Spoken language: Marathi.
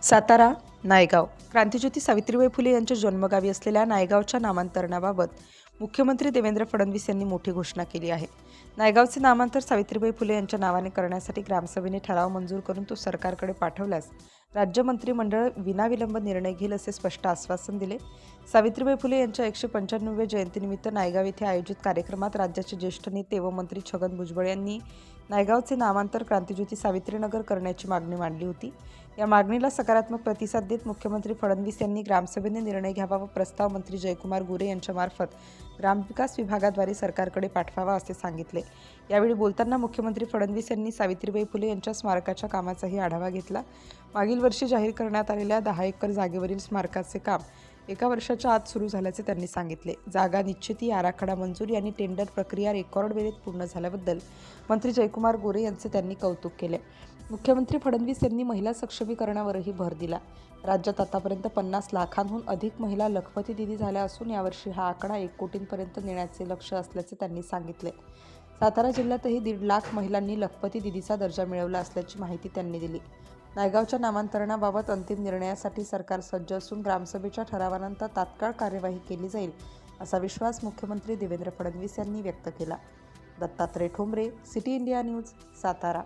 सातारा नायगाव क्रांतिज्योती सावित्रीबाई फुले यांच्या जन्मगावी असलेल्या नायगावच्या नामांतरणाबाबत मुख्यमंत्री देवेंद्र फडणवीस यांनी मोठी घोषणा केली आहे। नायगावचे नामांतर सावित्रीबाई फुले यांच्या नावाने करण्यासाठी ग्रामसभेने ठराव मंजूर करून तो सरकारकडे पाठवल्यास राज्य मंत्रिमंडळ विनाविलंब निर्णय घेईल असे स्पष्ट आश्वासन दिले। सावित्रीबाई फुले यांच्या 195व्या जयंतीनिमित्त नायगाव येथे आयोजित कार्यक्रमात राज्याचे ज्येष्ठ नेते व मंत्री छगन भुजबळ यांनी नायगावचे नामांतर क्रांतिज्योती सावित्रीनगर करण्याची मागणी मांडली होती। या मागणीला सकारात्मक प्रतिसाद देत मुख्यमंत्री फडणवीस यांनी ग्रामसभेने निर्णय घ्यावा व प्रस्ताव मंत्री जयकुमार गोरे यांच्यामार्फत ग्रामविकास विभागाद्वारे सरकारकडे पाठवावा असे सांगितले। यावेळी बोलताना मुख्यमंत्री फडणवीस यांनी सावित्रीबाई फुले यांच्या स्मारकाच्या कामाचाही आढावा घेतला। मागील वर्षी जाहीर करण्यात आलेल्या 10 एकर जागेवरील स्मारकाचे काम 1 वर्षाच्या आत सुरू झाल्याचे त्यांनी सांगितले। जागा निश्चिती, आराखडा मंजुरी आणि टेंडर प्रक्रिया रेकॉर्ड वेळेत पूर्ण झाल्याबद्दल मंत्री जयकुमार गोरे यांचे त्यांनी कौतुक केले। मुख्यमंत्री फडणवीस यांनी महिला सक्षमीकरणावरही भर दिला। राज्यात आतापर्यंत 50 लाखांहून अधिक महिला लखपती दिदी झाल्या असून यावर्षी हा आकडा 1 कोटींपर्यंत नेण्याचे लक्ष्य असल्याचे त्यांनी सांगितले। सातारा जिल्ह्यातही 1.5 लाख महिलांनी लखपती दिदीचा दर्जा मिळवला असल्याची माहिती त्यांनी दिली। नायगावच्या नामांतरणाबाबत अंतिम निर्णयासाठी सरकार सज्ज असून ग्रामसभेच्या ठरावानंतर तात्काळ कार्यवाही केली जाईल असा विश्वास मुख्यमंत्री देवेंद्र फडणवीस यांनी व्यक्त केला। Dattatray Thombare, city India news, Satara.